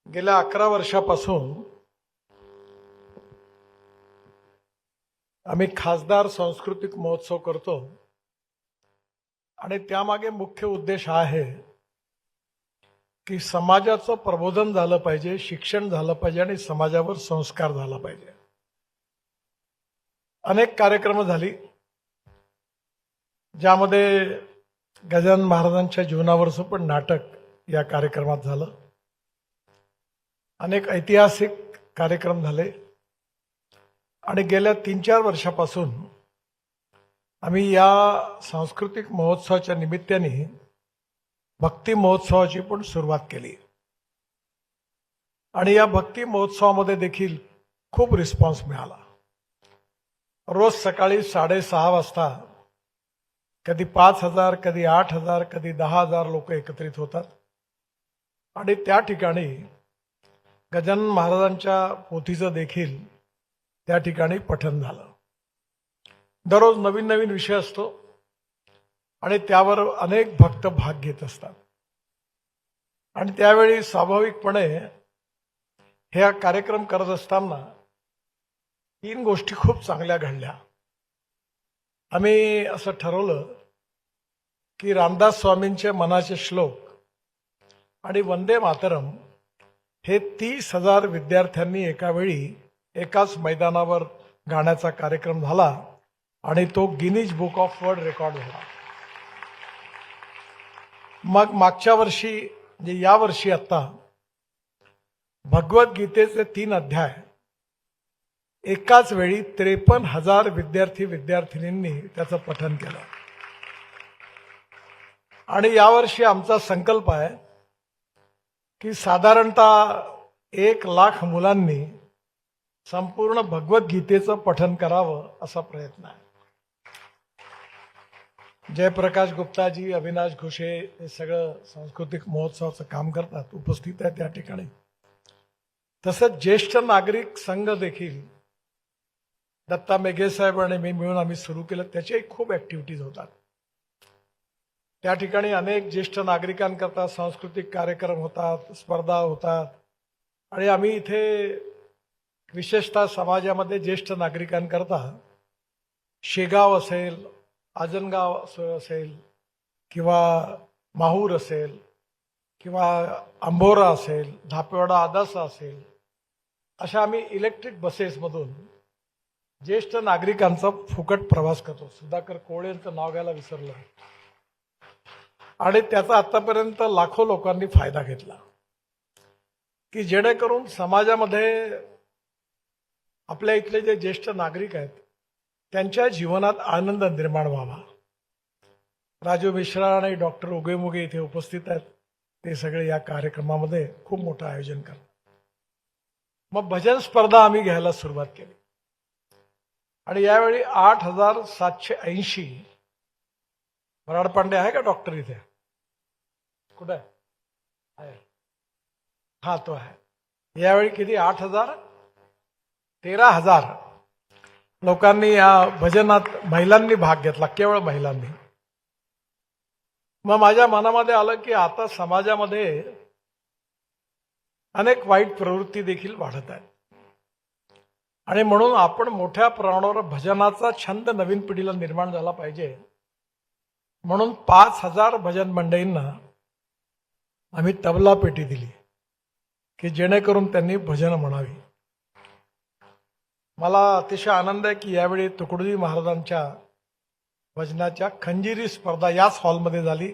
गेल्या 11 वर्षापासून आम्ही खासदार सांस्कृतिक महोत्सव करतो आणि त्यामागे मुख्य उद्देश हा आहे की समाजाचं प्रबोधन झालं पाहिजे, शिक्षण झालं पाहिजे आणि समाजावर संस्कार झाला पाहिजे. अनेक कार्यक्रम झाली ज्यामध्ये गजानन महाराजांच्या जीवनावरचं पण नाटक या कार्यक्रमात झालं. अनेक ऐतिहासिक कार्यक्रम झाले आणि गेल्या 3-4 वर्षापासून आम्ही या सांस्कृतिक महोत्सवाच्या निमित्ताने भक्ती महोत्सवाची पण सुरुवात केली आणि या भक्ती महोत्सवामध्ये देखील खूप रिस्पॉन्स मिळाला. रोज सकाळी 6:30 वाजता कधी 5,000, कधी 8,000, कधी 10,000 लोक एकत्रित होतात आणि त्या ठिकाणी गजानन महाराजांच्या पोथीचं देखील त्या ठिकाणी पठण झालं. दररोज नवीन नवीन विषय असतो आणि त्यावर अनेक भक्त भाग घेत असतात आणि त्यावेळी स्वाभाविकपणे हे कार्यक्रम करत असताना 3 गोष्टी खूप चांगल्या घडल्या. आम्ही असं ठरवलं की रामदास स्वामींचे मनाचे श्लोक आणि वंदे मातरम हे 30,000 विद्यार्थ्यांनी एका वेळी एकाच मैदानावर गाण्याचा कार्यक्रम झाला आणि तो Guinness book of world record झाला. मग मागच्या वर्षी म्हणजे या वर्षी आता भगवद्गीतेचे 3 अध्याय एकाच वेळी 53,000 विद्यार्थिनींनी त्याचं पठण केलं आणि यावर्षी आमचा संकल्प आहे की साधारणतः 1,00,000 मुलांनी संपूर्ण भगवद्गीतेचं पठण करावं असा प्रयत्न आहे. जयप्रकाश गुप्ताजी, अविनाश घोषे हे सगळं सांस्कृतिक महोत्सवाचं काम करतात, उपस्थित आहे त्या ठिकाणी. तसंच ज्येष्ठ नागरिक संघ देखील दत्ता मेघे साहेब आणि मी मिळून आम्ही सुरू केलं. त्याच्याही खूप ऍक्टिव्हिटीज होतात. त्या ठिकाणी अनेक ज्येष्ठ नागरिकांकरता सांस्कृतिक कार्यक्रम होतात, स्पर्धा होतात आणि आम्ही इथे विशेषतः समाजामध्ये ज्येष्ठ नागरिकांकरता शेगाव असेल, आजनगाव असेल किंवा माहूर असेल किंवा अंबोरा असेल, धापेवाडा आदासा असेल, अशा आम्ही इलेक्ट्रिक बसेसमधून ज्येष्ठ नागरिकांचा फुकट प्रवास करतो. सुधाकर कोळेंचं नाव घ्यायला विसरलं आणि त्याचा आतापर्यंत लाखो लोकांनी फायदा घेतला की जेणेकरून समाजामध्ये आपल्या इथले जे ज्येष्ठ नागरिक आहेत त्यांच्या जीवनात आनंद निर्माण व्हावा. राजू मिश्रा आणि डॉक्टर उगेमुगे इथे उपस्थित आहेत. ते सगळे या कार्यक्रमामध्ये खूप मोठं आयोजन करतात. मग भजन स्पर्धा आम्ही घ्यायला सुरुवात केली आणि यावेळी 8,780 बराड पांडे आहे का डॉक्टर इथे? कुठे आहे? हा, तो आहे. यावेळी किती? 13,000 लोकांनी या भजनात महिलांनी भाग घेतला, केवळ महिलांनी. मग माझ्या मनामध्ये आलं की आता समाजामध्ये अनेक वाईट प्रवृत्ती देखील वाढत आहेत आणि म्हणून आपण मोठ्या प्रमाणावर भजनाचा छंद नवीन पिढीला निर्माण झाला पाहिजे म्हणून 5,000 भजन मंडळींना आम्ही तबला पेटी दिली की जेणेकरून त्यांनी भजन म्हणावी. मला अतिशय आनंद आहे की यावेळी तुकडोजी महाराजांच्या भजनाच्या खंजिरी स्पर्धा याच हॉलमध्ये झाली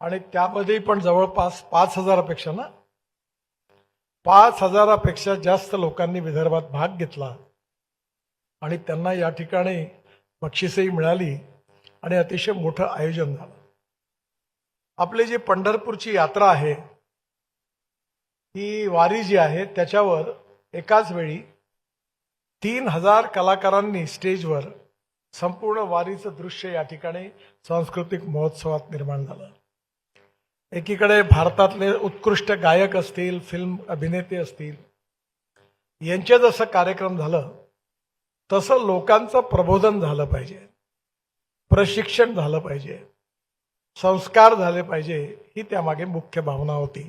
आणि त्यामध्ये पण जवळपास 5,000पेक्षा जास्त लोकांनी विदर्भात भाग घेतला आणि त्यांना या ठिकाणी बक्षीसही मिळाली आणि अतिशय मोठं आयोजन झालं. आपली जी पंढरपूरची यात्रा आहे, ही वारी जी आहे त्याच्यावर एकाच वेळी 3,000 कलाकारांनी स्टेजवर संपूर्ण वारीचं दृश्य या ठिकाणी सांस्कृतिक महोत्सवात निर्माण झालं. एकीकडे भारतातले उत्कृष्ट गायक असतील, फिल्म अभिनेते असतील, यांचे जसं कार्यक्रम झालं तसं लोकांचं प्रबोधन झालं पाहिजे, प्रशिक्षण झालं पाहिजे, संस्कार झाले पाहिजे, ही त्यामागे मुख्य भावना होती.